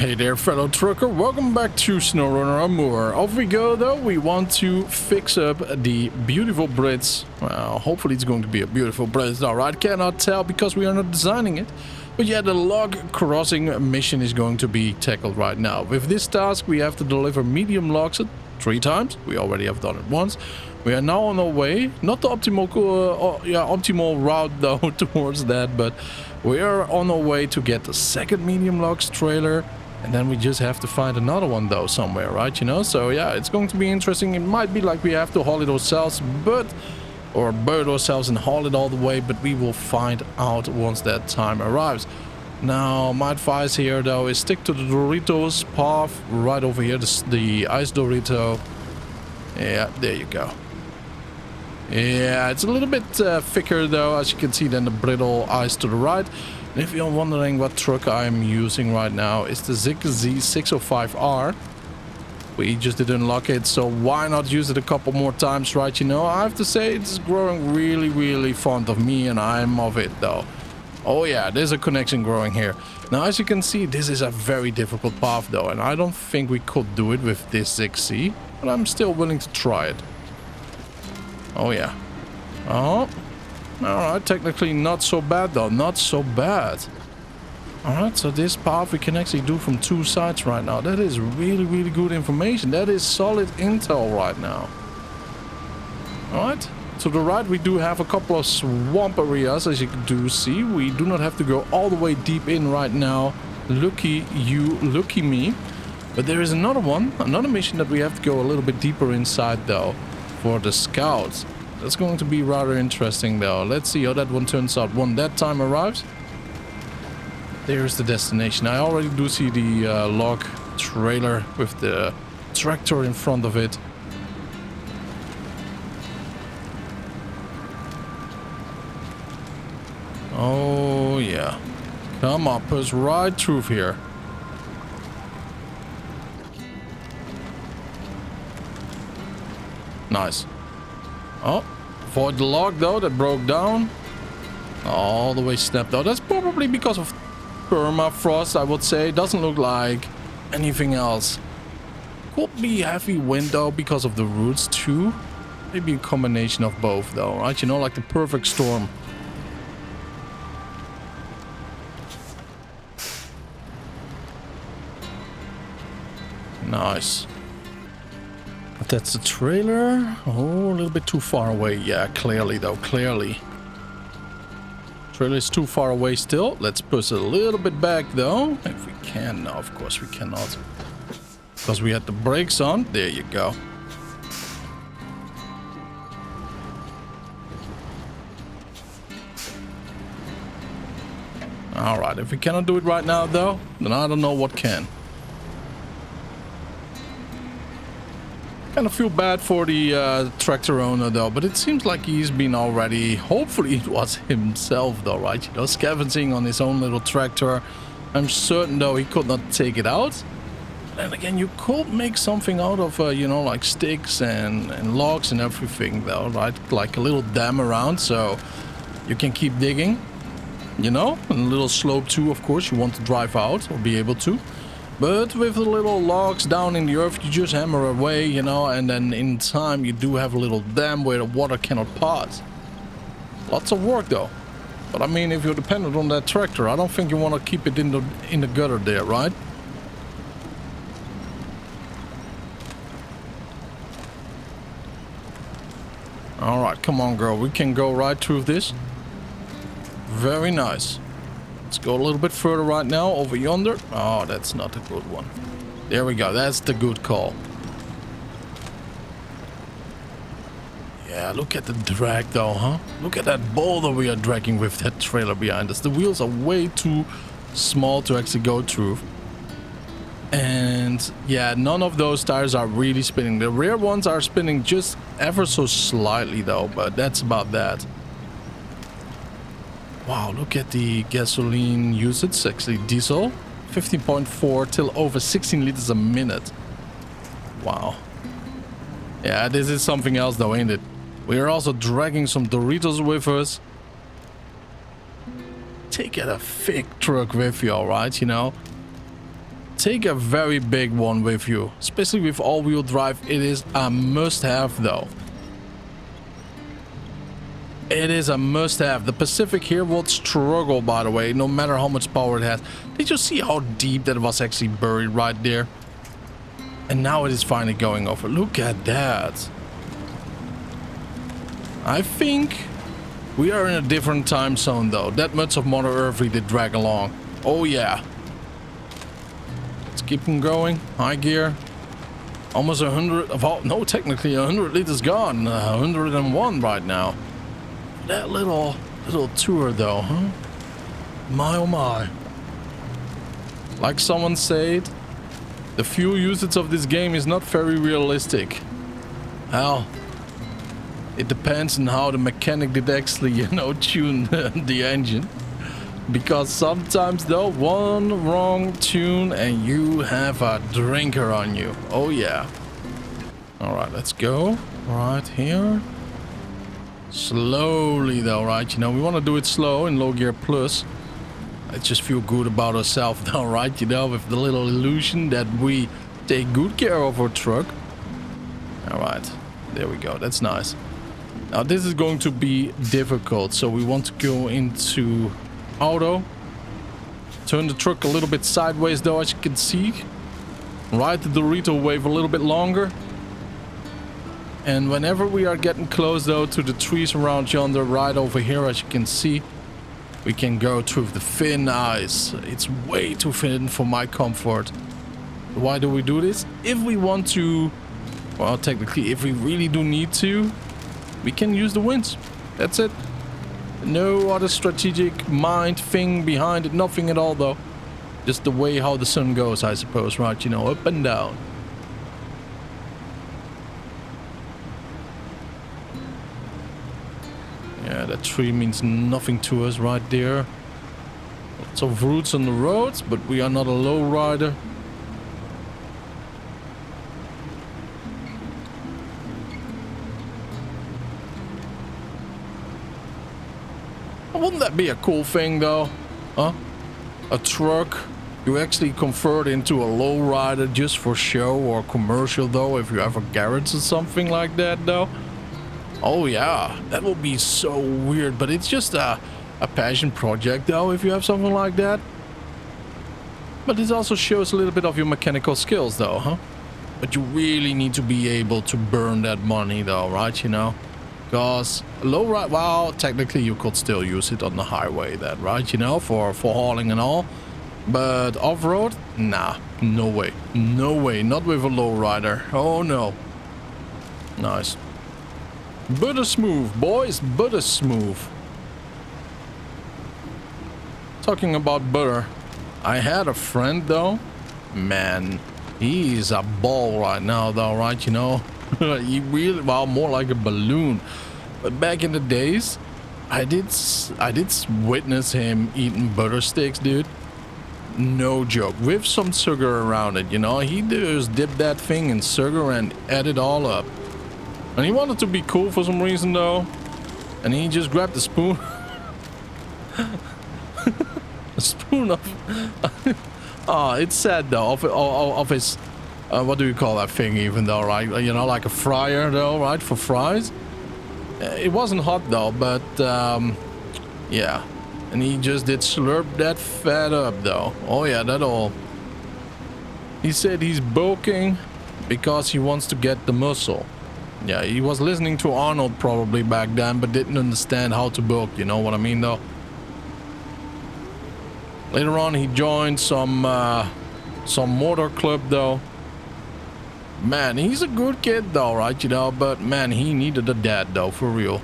Hey there, fellow trucker. Welcome back to SnowRunner Amur. Off we go, though. We want to fix up the beautiful bridge. Well, hopefully it's going to be a beautiful bridge. Alright, cannot tell because we are not designing it. But yeah, the log crossing mission is going to be tackled right now. With this task, we have to deliver medium logs 3 times. We already have done it once. We are now on our way. Not the optimal route, though, towards that. But we are on our way to get the second medium logs trailer. And then we just have to find another one, though, somewhere, right? You know, so yeah, it's going to be interesting. It might be like we have to haul it ourselves, or bird ourselves and haul it all the way, but we will find out once that time arrives. Now, my advice here, though, is stick to the Doritos path right over here, the ice Dorito. Yeah, there you go. Yeah, it's a little bit thicker, though, as you can see, than the brittle ice to the right. And if you're wondering what truck I'm using right now, it's the ZiKZ 605R. We just didn't unlock it, so why not use it a couple more times, right? You know, I have to say it's growing really fond of me, and I'm of it, though. Oh yeah, there's a connection growing here. Now, as you can see, this is a very difficult path, though, and I don't think we could do it with this ZiKZ, but I'm still willing to try it. Oh yeah. Oh. Alright, technically not so bad though, not so bad. Alright, so this path we can actually do from 2 sides right now. That is really good information. That is solid intel right now. Alright, to the right we do have a couple of swamp areas, as you do see. We do not have to go all the way deep in right now. Lucky you, lucky me. But there is another one, another mission that we have to go a little bit deeper inside though, for the scouts. That's going to be rather interesting, though. Let's see how that one turns out when that time arrives. There's the destination. I already do see the log trailer with the tractor in front of it. Oh, yeah. Come up us right through here. Nice. Oh, avoid the log though, that broke down. All the way snapped out. That's probably because of permafrost, I would say. Doesn't look like anything else. Could be heavy wind though, because of the roots too. Maybe a combination of both though, right? You know, like the perfect storm. Nice. But that's the trailer. Oh, a little bit too far away. Yeah, clearly though, clearly. Trailer is too far away still. Let's push it a little bit back though. If we can. No, of course we cannot. Because we had the brakes on. There you go. Alright, if we cannot do it right now though, then I don't know what can. Kind of feel bad for the tractor owner though, but it seems like he's been already, hopefully it was himself though, right? You know, scavenging on his own little tractor. I'm certain though he could not take it out. And again, you could make something out of, you know, like sticks and logs and everything though, right? Like a little dam around, so you can keep digging, you know? And a little slope too, of course, you want to drive out or be able to. But with the little logs down in the earth, you just hammer away, you know, and then in time you do have a little dam where the water cannot pass. Lots of work though. But I mean, if you're dependent on that tractor, I don't think you want to keep it in the gutter there, right? Alright, come on girl, we can go right through this. Very nice. Let's go a little bit further right now, over yonder. Oh, that's not a good one. There we go, that's the good call. Yeah, look at the drag though, huh? Look at that boulder we are dragging with that trailer behind us. The wheels are way too small to actually go through. And yeah, none of those tires are really spinning. The rear ones are spinning just ever so slightly though, but that's about that. Wow, look at the gasoline usage, actually diesel. 15.4 till over 16 liters a minute. Wow. Yeah, this is something else though, ain't it? We are also dragging some Doritos with us. Take a thick truck with you, alright, you know? take a very big one with you. Especially with all-wheel drive, it is a must-have though. It is a must-have. The Pacific here will struggle, by the way, no matter how much power it has. Did you see how deep that was actually buried right there? And now it is finally going over. Look at that. I think we are in a different time zone, though. That much of Mother Earth we did drag along. Oh, yeah. Let's keep them going. High gear. Almost 100. Oh, no, technically 100 liters gone. 101 right now. That little tour though, huh? My oh my. Like someone said, the fuel usage of this game is not very realistic. Well, it depends on how the mechanic did actually, you know, tune the engine. Because sometimes though, one wrong tune and you have a drinker on you. Oh yeah. Alright, let's go. Right here. Slowly though, right? You know, we want to do it slow in low gear plus. I just feel good about ourselves now, right? You know, with the little illusion that we take good care of our truck. Alright, there we go. That's nice. Now this is going to be difficult, so we want to go into auto. Turn the truck a little bit sideways though, as you can see. Ride the Dorito wave a little bit longer. And whenever we are getting close though to the trees around yonder, right over here, as you can see, we can go through the thin ice. It's way too thin for my comfort. Why do we do this? If we want to, well, technically, if we really do need to, we can use the winds. That's it. No other strategic mind thing behind it. Nothing at all though. Just the way how the sun goes, I suppose, right? You know, up and down. Yeah, that tree means nothing to us right there. Lots of roots on the roads, but we are not a low rider. Wouldn't that be a cool thing though? Huh? A truck you actually convert into a low rider just for show or commercial though, if you have a garage or something like that though. Oh yeah, that will be so weird, but it's just a passion project though, if you have something like that. But this also shows a little bit of your mechanical skills though, huh? But you really need to be able to burn that money though, right? You know? Because low ride, well, technically you could still use it on the highway then, right? You know, for hauling and all. But off-road? Nah, no way. No way, not with a low rider. Oh no. Nice. Butter smooth, boys, butter smooth. Talking about butter, I had a friend though. Man, he's a ball right now though, right? You know, he really, well, more like a balloon. But back in the days, I did witness him eating butter sticks, dude. No joke, with some sugar around it. You know, he just dipped that thing in sugar and add it all up. And he wanted to be cool for some reason though. And he just grabbed a spoon. A spoon of... Oh, it's sad though, of his... what do you call that thing even though, right? You know, like a fryer though, right? For fries. It wasn't hot though, but... yeah. And he just did slurp that fat up though. Oh yeah, that all. He said he's bulking because he wants to get the muscle. Yeah, he was listening to Arnold probably back then, but didn't understand how to bulk, you know what I mean though? Later on he joined some motor club though. Man, he's a good kid though, right, you know, but man, he needed a dad though, for real.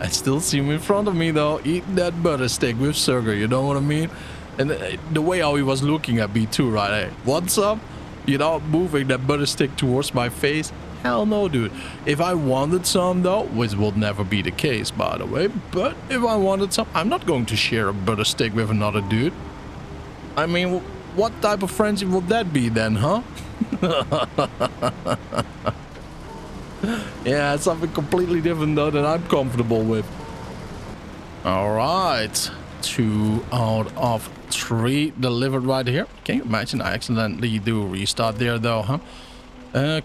I still see him in front of me though, eating that butter stick with sugar, you know what I mean? And the way how he was looking at me too, right? Hey, what's up? You know, moving that butter stick towards my face? Hell no, dude. If I wanted some though, which will never be the case, by the way, but if I wanted some, I'm not going to share a butter stick with another dude. I mean, what type of friendship would that be then, huh? Yeah, it's something completely different though that I'm comfortable with. All right. 2 out of 3 delivered right here. Can you imagine? I accidentally do a restart there though, huh?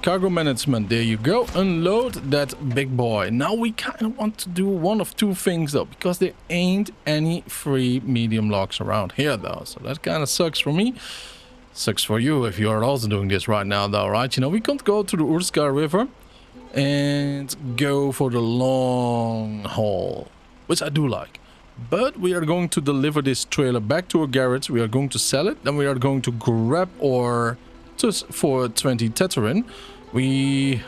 Cargo management, there you go. Unload that big boy. Now we kind of want to do one of 2 things though, because there ain't any free medium logs around here though. So that kind of sucks for me. Sucks for you if you're also doing this right now though, right? You know, we can't go to the Urska River and go for the long haul, which I do like. But we are going to deliver this trailer back to a garage. We are going to sell it. Then we are going to grab our for 20 Teterin. The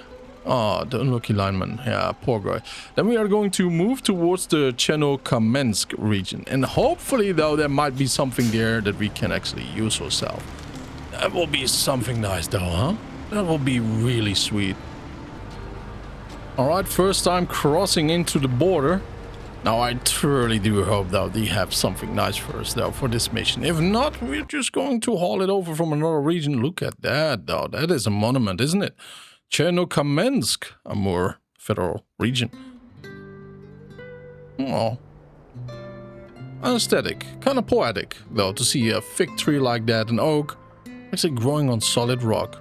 unlucky lineman. Yeah, poor guy. Then we are going to move towards the Cherno Kamensk region. And hopefully, though, there might be something there that we can actually use ourselves. That will be something nice, though, huh? That will be really sweet. Alright, first time crossing into the border. Now, I truly do hope, though, they have something nice for us, though, for this mission. If not, we're just going to haul it over from another region. Look at that, though. That is a monument, isn't it? Cherno Kamensk, Amur Federal Region. Oh. Aesthetic. Kind of poetic, though, to see a fig tree like that, an oak, actually growing on solid rock.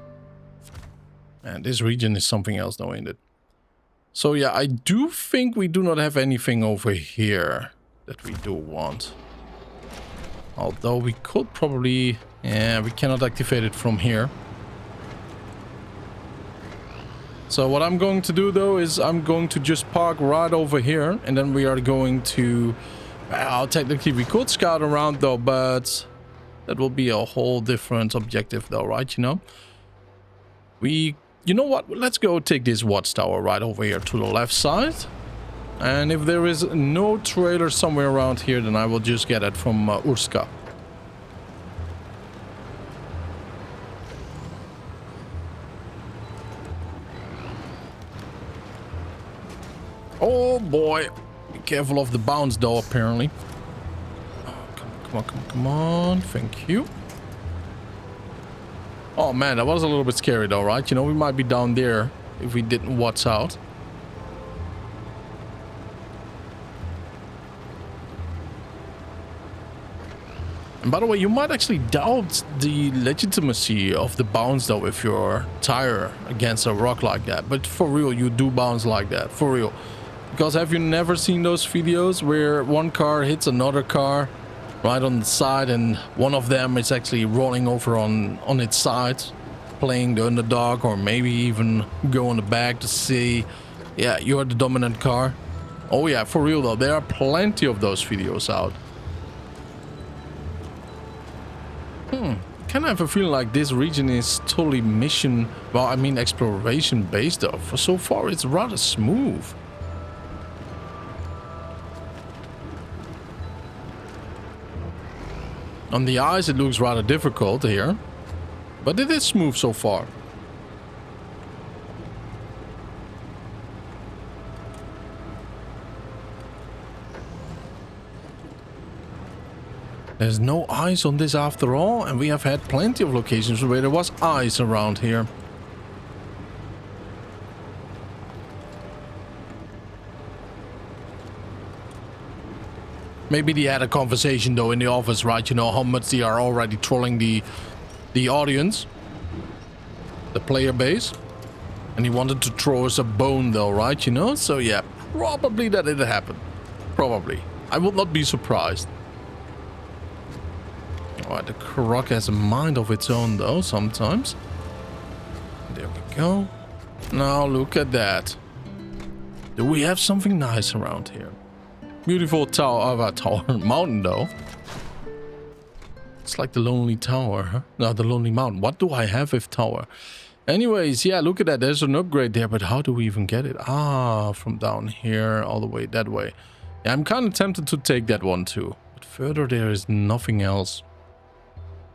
And this region is something else, though, ain't it? So yeah, I do think we do not have anything over here that we do want. Although we could probably... Yeah, we cannot activate it from here. So what I'm going to do though is I'm going to just park right over here. And then we are going to... Well, technically we could scout around though, but... That will be a whole different objective though, right? You know? You know what? Let's go take this watchtower right over here to the left side. And if there is no trailer somewhere around here, then I will just get it from Urska. Oh boy. Be careful of the bounce though, apparently. Oh, come on. Thank you. Oh man, that was a little bit scary though, right? You know, we might be down there if we didn't watch out. And by the way, you might actually doubt the legitimacy of the bounce though if your tire against a rock like that. But for real, you do bounce like that, for real. Because have you never seen those videos where one car hits another car right on the side, and one of them is actually rolling over on its side, playing the underdog, or maybe even go on the back to see, yeah, you're the dominant car. Oh yeah, for real though, there are plenty of those videos out. Kind of have a feeling like this region is totally exploration based though. For so far, it's rather smooth. On the eyes, it looks rather difficult here, but it is smooth so far. There's no ice on this after all, and we have had plenty of locations where there was ice around here. Maybe they had a conversation though in the office, right? You know how much they are already trolling the audience, the player base, and he wanted to throw us a bone though, right? You know, so yeah, probably that it happened. Probably, I would not be surprised. Alright, the croc has a mind of its own though sometimes. There we go. Now look at that. Do we have something nice around here? Beautiful tower, mountain though. It's like the lonely tower, huh? No, the lonely mountain. What do I have with tower? Anyways, yeah, look at that. There's an upgrade there, but how do we even get it? Ah, from down here all the way that way. Yeah, I'm kind of tempted to take that one too. But further there is nothing else.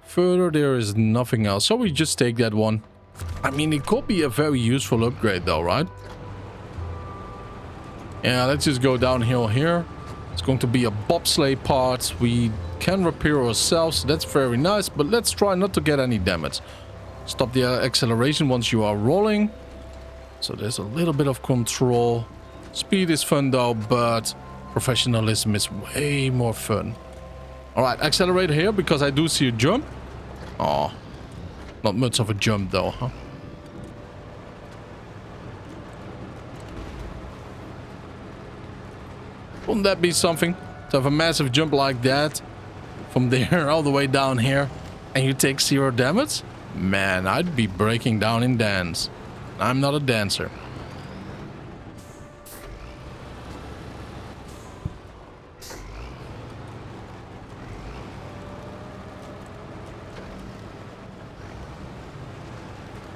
Further there is nothing else. So we just take that one. I mean, it could be a very useful upgrade though, right? Yeah, let's just go downhill here. It's going to be a bobsleigh part. We can repair ourselves. That's very nice, but let's try not to get any damage. Stop the acceleration once you are rolling. So there's a little bit of control. Speed is fun though, but professionalism is way more fun. All right, accelerate here because I do see a jump. Oh, not much of a jump though, huh? Wouldn't that be something to have a massive jump like that from there all the way down here and you take 0 damage? Man, I'd be breaking down in dance. I'm not a dancer.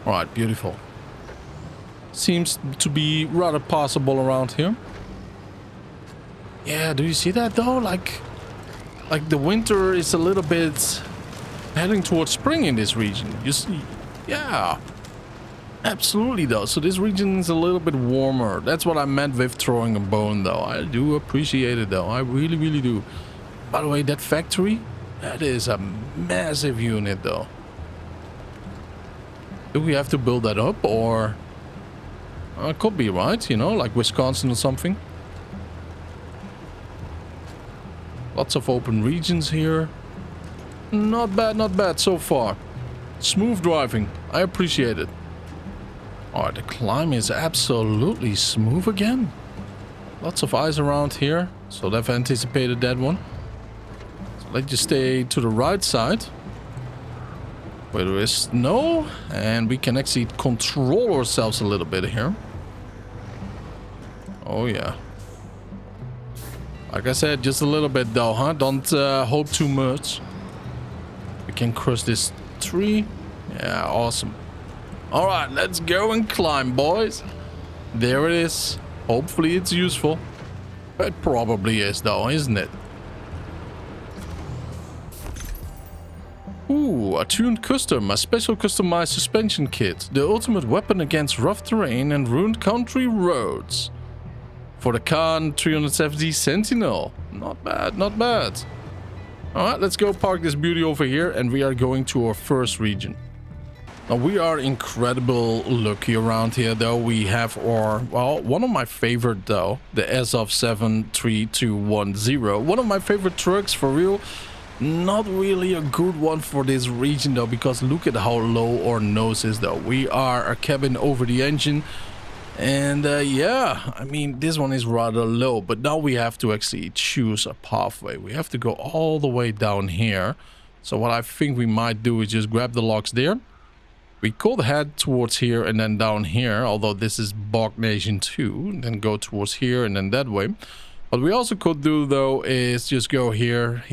All right, beautiful. Seems to be rather passable around here. Yeah, do you see that though? Like the winter is a little bit heading towards spring in this region. You see? Yeah. Absolutely though. So this region is a little bit warmer. That's what I meant with throwing a bone though. I do appreciate it though. I really, really do. By the way, that factory, that is a massive unit though. Do we have to build that up or... it could be, right? You know, like Wisconsin or something. Lots of open regions here. Not bad so far. Smooth driving. I appreciate it. Alright, the climb is absolutely smooth again. Lots of ice around here. So they've anticipated that one. So let's just stay to the right side. Where there is snow. And we can actually control ourselves a little bit here. Oh yeah. Like I said, just a little bit though, huh? Don't hope too much. We can crush this tree. Yeah, awesome. Alright, let's go and climb, boys. There it is. Hopefully it's useful. It probably is though, isn't it? Ooh, a tuned custom. A special customized suspension kit. The ultimate weapon against rough terrain and ruined country roads. For the Khan 370 Sentinel. Not bad, not bad. Alright, let's go park this beauty over here and we are going to our first region. Now we are incredible lucky around here though. We have our, well, one of my favorite though, the Azov 73210. One of my favorite trucks for real. Not really a good one for this region though, because look at how low our nose is though. We are a cabin over the engine. And yeah, I mean, this one is rather low, but now we have to actually choose a pathway. We have to go all the way down here. So what I think we might do is just grab the logs there. We could head towards here and then down here, although this is Bog Nation 2, then go towards here and then that way. What we also could do though is just go here,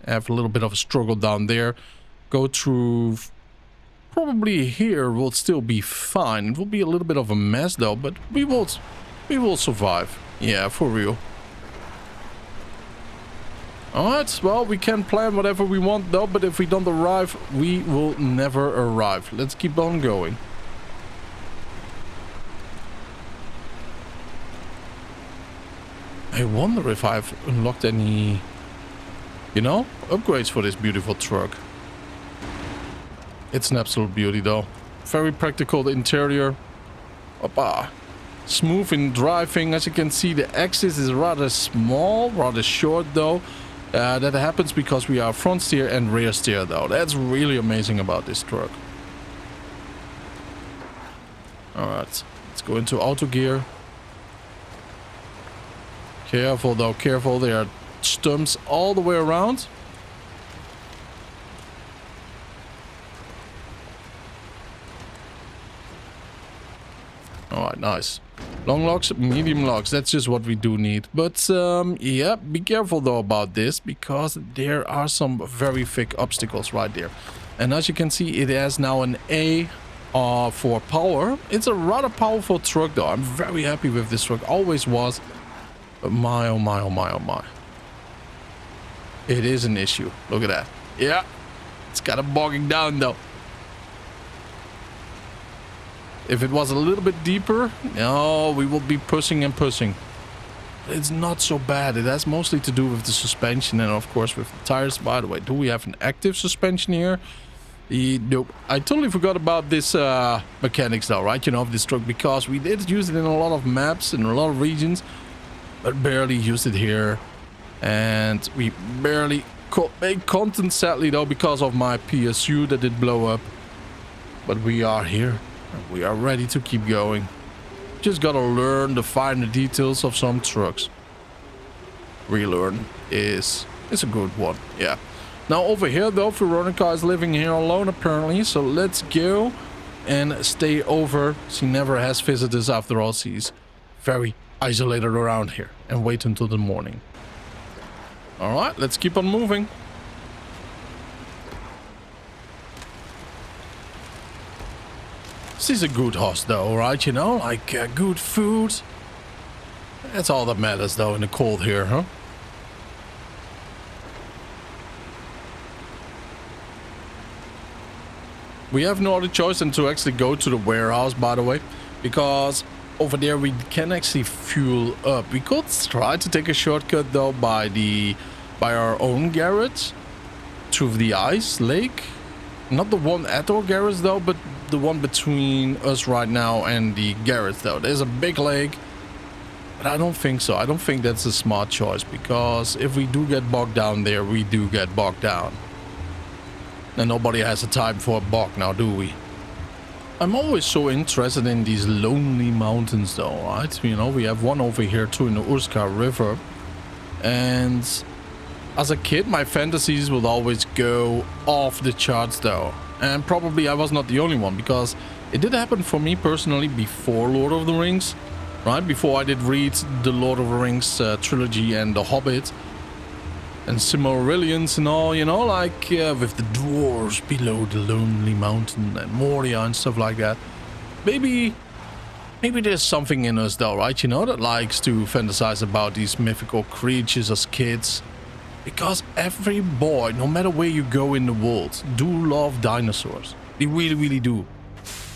have a little bit of a struggle down there, go through... Probably here will still be fine. It will be a little bit of a mess though, but we will survive. Yeah, for real. Alright, well, we can plan whatever we want though, but if we don't arrive, we will never arrive. Let's keep on going. I wonder if I've unlocked any, you know, upgrades for this beautiful truck. It's an absolute beauty though. Very practical, the interior. Opa. Smooth in driving. As you can see, the axis is rather small, rather short though. That happens because we are front steer and rear steer though. That's really amazing about this truck. Alright, let's go into auto gear. Careful though, careful. There are stumps all the way around. Alright, nice. Long logs, medium logs, that's just what we do need. But yeah, be careful though about this, because there are some very thick obstacles right there. And as you can see, it has now an A for power. It's a rather powerful truck though. I'm very happy with this truck, always was. But my oh my oh my oh my. It is an issue, look at that. Yeah, it's kind of bogging down though. If it was a little bit deeper, no, we will be pushing and pushing. It's not so bad. It has mostly to do with the suspension and of course with the tires. By the way, do we have an active suspension here? Nope. I totally forgot about this mechanics though, right? You know, of this truck, because we did use it in a lot of maps in a lot of regions, but barely used it here. And we barely make content, sadly though, because of my PSU that did blow up. But we are here. We are ready to keep going. Just gotta learn the finer details of some trucks. Relearn is a good one, yeah. Now over here though, Veronica is living here alone apparently, so let's go and stay over. She never has visitors after all. She's very isolated around here, and wait until the morning. All right, let's keep on moving. This is a good host though, right? You know, like good food. That's all that matters though in the cold here, huh? We have no other choice than to actually go to the warehouse, by the way, because over there we can actually fuel up. We could try to take a shortcut though by our own garage through the ice lake. Not the one at our garage though, but the one between us right now and the garage though. There's a big lake, but I don't think so. I don't think that's a smart choice, because if we do get bogged down there, we do get bogged down. And nobody has the time for a bog now, do we? I'm always so interested in these lonely mountains though, right? You know, we have one over here too in the Urska River. And as a kid, my fantasies would always go off the charts though. And probably I was not the only one, because it did happen for me personally before Lord of the Rings, right? Before I did read the Lord of the Rings trilogy and The Hobbit and Silmarillions and all, you know, like with the dwarves below the lonely mountain and Moria and stuff like that. Maybe there's something in us though, right? You know, that likes to fantasize about these mythical creatures as kids. Because every boy, no matter where you go in the world, do love dinosaurs. They really, really do.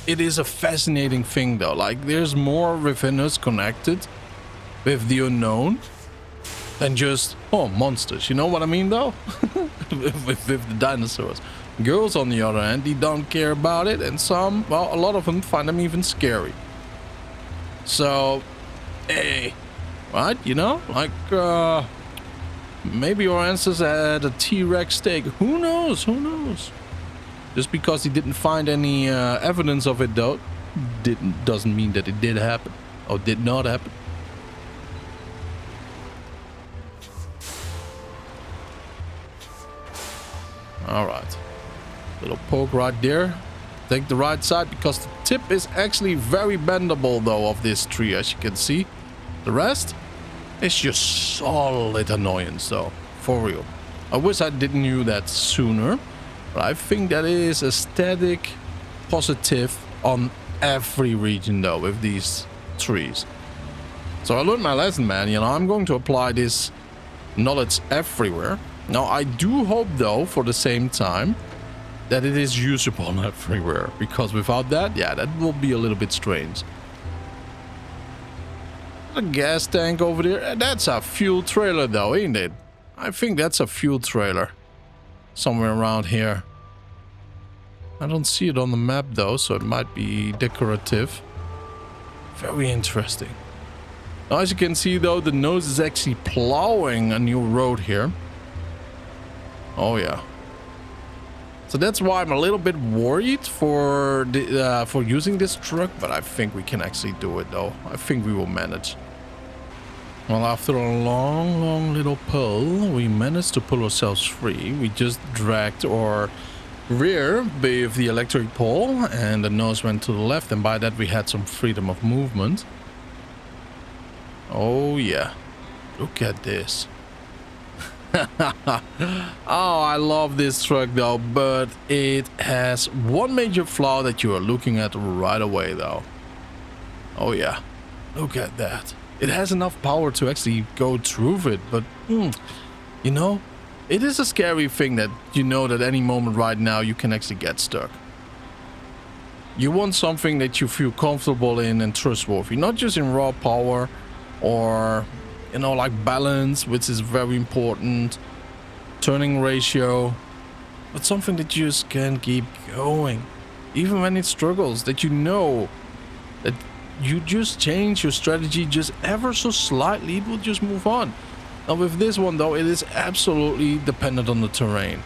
It is a fascinating thing though. Like, there's more within us connected with the unknown than just, oh, monsters. You know what I mean though? with the dinosaurs. Girls on the other hand, they don't care about it. And some, well, a lot of them find them even scary. So, hey, right? You know, like, maybe our ancestors had a T-Rex steak. Who knows? Who knows? Just because he didn't find any evidence of it, though, doesn't mean that it did happen or did not happen. All right, little poke right there. Take the right side, because the tip is actually very bendable, though, of this tree, as you can see. The rest. It's just solid annoyance though, for real. I wish I didn't knew that sooner, but I think that is a static positive on every region though with these trees. So I learned my lesson, man. You know, I'm going to apply this knowledge everywhere. Now I do hope though, for the same time, that it is usable everywhere, because without that, yeah, that will be a little bit strange. A gas tank over there. That's a fuel trailer though, ain't it? I think that's a fuel trailer. Somewhere around here. I don't see it on the map though, so it might be decorative. Very interesting. Now, as you can see though, the nose is actually plowing a new road here. Oh yeah. So that's why I'm a little bit worried for using this truck, but I think we can actually do it though. I think we will manage. Well, after a long little pull, we managed to pull ourselves free. We just dragged our rear with the electric pole, and the nose went to the left, and by that we had some freedom of movement. Oh yeah, look at this. Oh, I love this truck though, but it has one major flaw that you are looking at right away though. Oh yeah, look at that. It has enough power to actually go through it, but you know, it is a scary thing that you know that any moment right now you can actually get stuck. You want something that you feel comfortable in and trustworthy, not just in raw power or, you know, like balance, which is very important, turning ratio, but something that just can keep going. Even when it struggles, that you know that you just change your strategy just ever so slightly, it will just move on. Now with this one though, it is absolutely dependent on the terrain.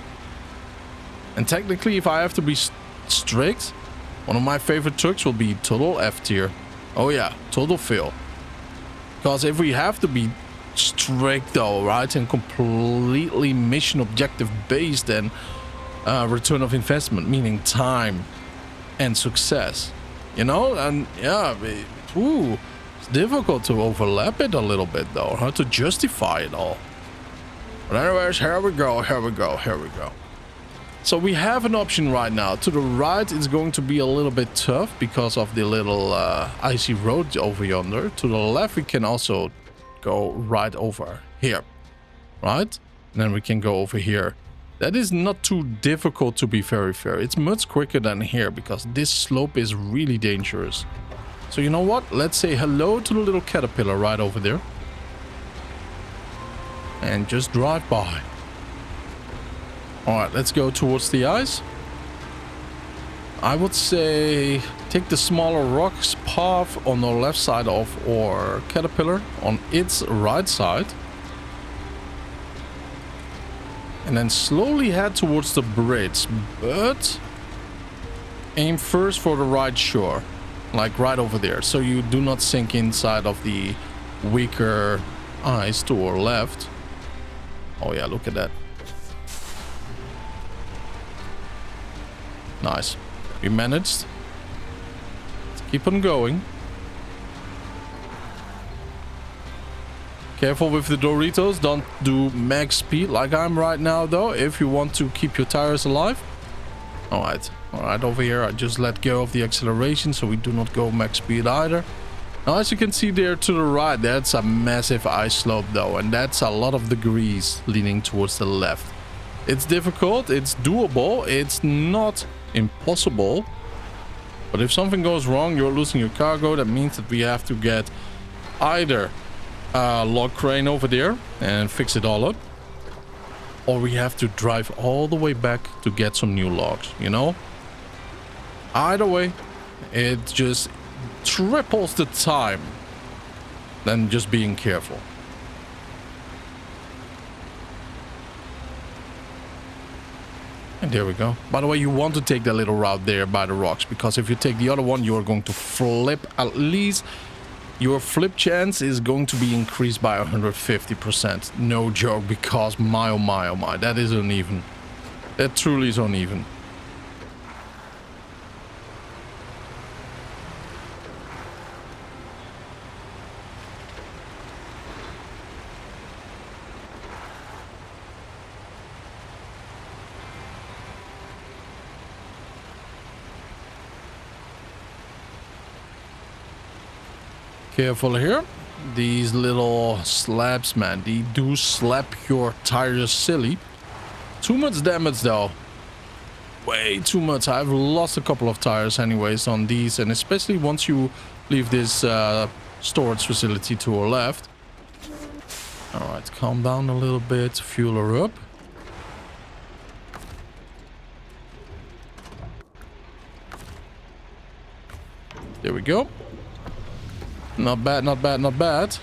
And technically, if I have to be strict, one of my favorite trucks will be total F tier. Oh yeah, total fail. Because if we have to be strict though, right, and completely mission objective based, then return of investment, meaning time and success, you know, and yeah, it's difficult to overlap it a little bit though, how to justify it all. But anyways, here we go. So we have an option right now. To the right, it's going to be a little bit tough because of the little icy road over yonder. To the left, we can also go right over here, right? And then we can go over here. That is not too difficult, to be very fair. It's much quicker than here because this slope is really dangerous. So you know what? Let's say hello to the little caterpillar right over there. And just drive by. Alright, let's go towards the ice. I would say take the smaller rocks path on the left side of our caterpillar on its right side. And then slowly head towards the bridge. But aim first for the right shore. Like right over there. So you do not sink inside of the weaker ice to our left. Oh yeah, look at that. Nice. We managed. Let's keep on going. Careful with the Doritos. Don't do max speed like I'm right now though, if you want to keep your tires alive. Alright. Alright, over here I just let go of the acceleration so we do not go max speed either. Now as you can see there to the right, that's a massive ice slope though, and that's a lot of degrees leaning towards the left. It's difficult, it's doable, it's not impossible, but if something goes wrong, you're losing your cargo. That means that we have to get either a log crane over there and fix it all up, or we have to drive all the way back to get some new logs, you know. Either way, it just triples the time than just being careful. And there we go. By the way, you want to take that little route there by the rocks, because if you take the other one, you are going to flip. At least your flip chance is going to be increased by 150%. No joke, because my oh my oh my, that is uneven. That truly is uneven. Careful here. These little slabs, man, they do slap your tires silly. Too much damage though. Way too much. I've lost a couple of tires anyways on these, and especially once you leave this storage facility to our left. Alright, calm down a little bit. Fuel her up. There we go. Not bad, not bad, not bad.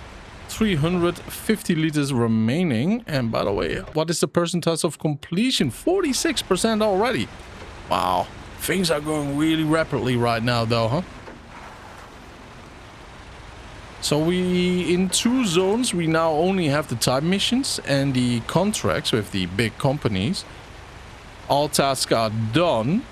350 liters remaining. And by the way, what is the percentage of completion? 46% already. Wow. Things are going really rapidly right now though, huh? So we, in 2 zones, we now only have the time missions and the contracts with the big companies. All tasks are done.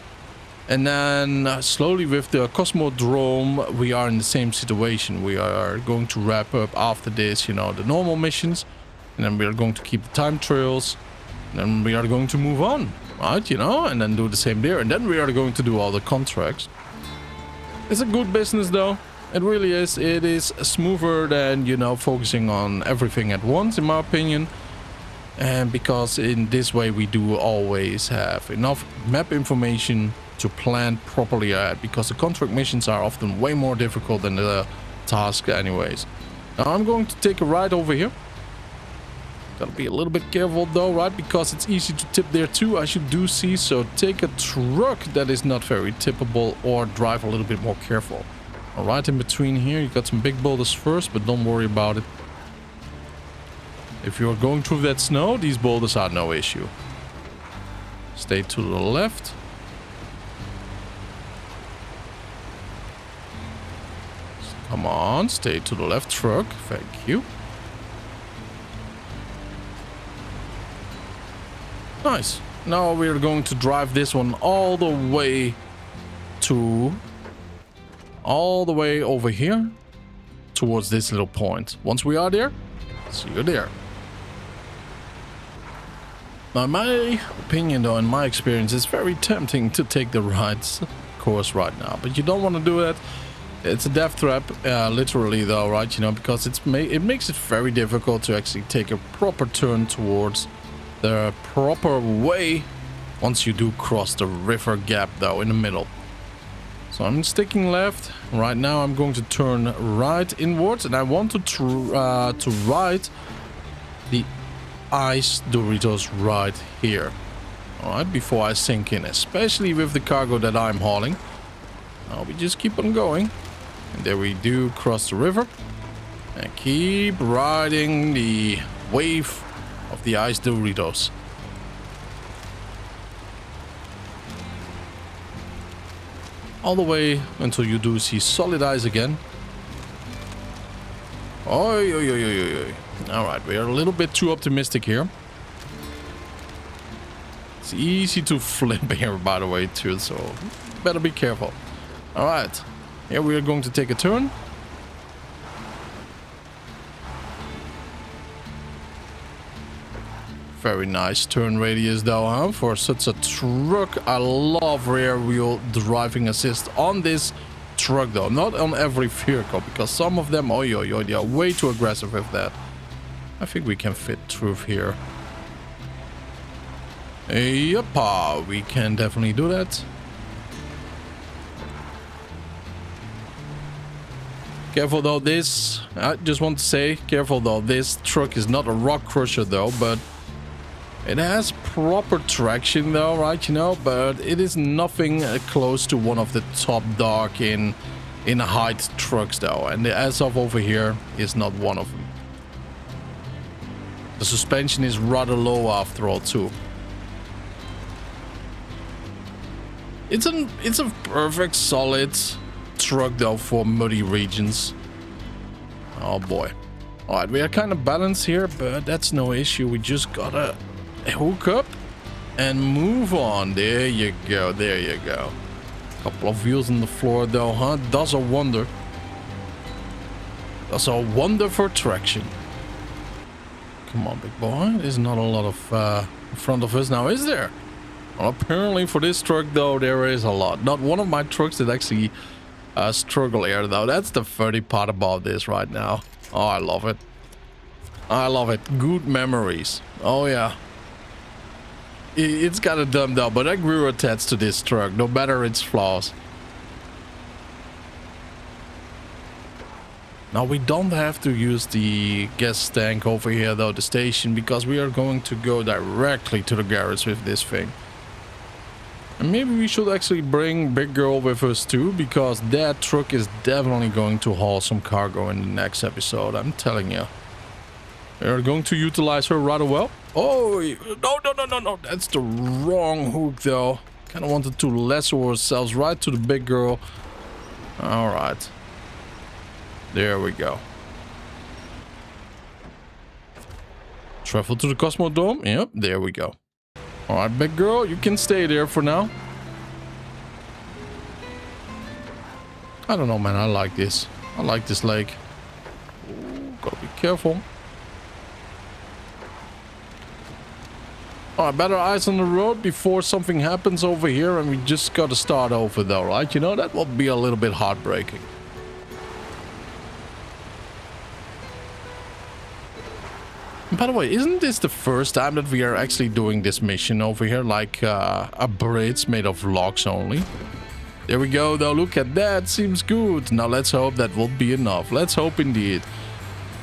And then slowly with the Cosmodrome, we are in the same situation. We are going to wrap up after this, you know, the normal missions. And then we are going to keep the time trails. And then we are going to move on, right? You know, and then do the same there. And then we are going to do all the contracts. It's a good business though. It really is. It is smoother than, you know, focusing on everything at once, in my opinion. And because in this way we do always have enough map information to plan properly ahead, because the contract missions are often way more difficult than the task anyways. Now I'm going to take a ride over here Gotta be a little bit careful though, right? Because it's easy to tip there too, as you do see. So take a truck that is not very tippable or drive a little bit more careful. All right, in between here, you got some big boulders first, but don't worry about it. If you're going through that snow, these boulders are no issue. Stay to the left. Come on, stay to the left, truck. Thank you. Nice. Now we're going to drive this one all the way over here towards this little point. Once we are there, see you there. Now, in my opinion, though, in my experience, it's very tempting to take the right course right now, but you don't want to do that. It's a death trap, literally, though, right? You know, because it makes it very difficult to actually take a proper turn towards the proper way once you do cross the river gap, though, in the middle. So I'm sticking left. Right now I'm going to turn right inwards, and I want to ride the ice Doritos right here. Alright, before I sink in, especially with the cargo that I'm hauling. Now we just keep on going. And there we do cross the river. And keep riding the wave of the ice Doritos. All the way until you do see solid ice again. Oi, oi, oi, oi, oi. Alright, we are a little bit too optimistic here. It's easy to flip here, by the way, too, so better be careful. Alright, here we are going to take a turn. Very nice turn radius though, huh? For such a truck. I love rear wheel driving assist on this truck though. Not on every vehicle, because some of them, oh, they are way too aggressive with that. I think we can fit through here. Yep, we can definitely do that. Careful though, this, I just want to say, careful though, this truck is not a rock crusher though, but it has proper traction though, right, you know, but it is nothing close to one of the top dog in height trucks though, and the Azov over here is not one of them. The suspension is rather low after all too. It's a perfect solid truck though for muddy regions. Oh boy. Alright, we are kind of balanced here, but that's no issue. We just gotta hook up and move on. There you go, there you go. Couple of wheels on the floor though, huh? Does a wonder. Does a wonder for traction. Come on, big boy. There's not a lot of in front of us now, is there? Well, apparently for this truck though, there is a lot. Not one of my trucks that actually struggle here though. That's the funny part about this right now. Oh, I love it. I love it. Good memories. Oh yeah. It's kind of dumb though, but I grew attached to this truck, no matter its flaws. Now we don't have to use the gas tank over here though, the station, because we are going to go directly to the garage with this thing. And maybe we should actually bring Big Girl with us too, because that truck is definitely going to haul some cargo in the next episode, I'm telling you. We are going to utilize her rather well. Oh, no, that's the wrong hook though. Kind of wanted to lasso ourselves right to the Big Girl. All right. There we go. Travel to the Cosmodrome. Yep, there we go. All right, Big Girl, you can stay there for now. I don't know, man. I like this. I like this lake. Ooh, gotta be careful. All right, better eyes on the road before something happens over here and we just gotta start over though, right? You know, that will be a little bit heartbreaking. By the way, isn't this the first time that we are actually doing this mission over here? Like a bridge made of logs only. There we go, though. Look at that. Seems good. Now let's hope that will be enough. Let's hope indeed.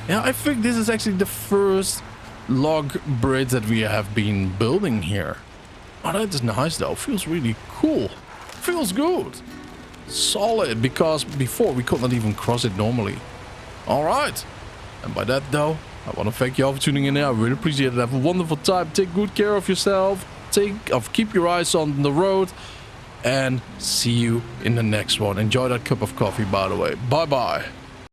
Yeah, I think this is actually the first log bridge that we have been building here. Oh, that is nice though. Feels really cool. Feels good. Solid, because before we could not even cross it normally. All right. And by that though, I want to thank you all for tuning in here. I really appreciate it. Have a wonderful time. Take good care of yourself. Keep your eyes on the road. And see you in the next one. Enjoy that cup of coffee, by the way. Bye-bye.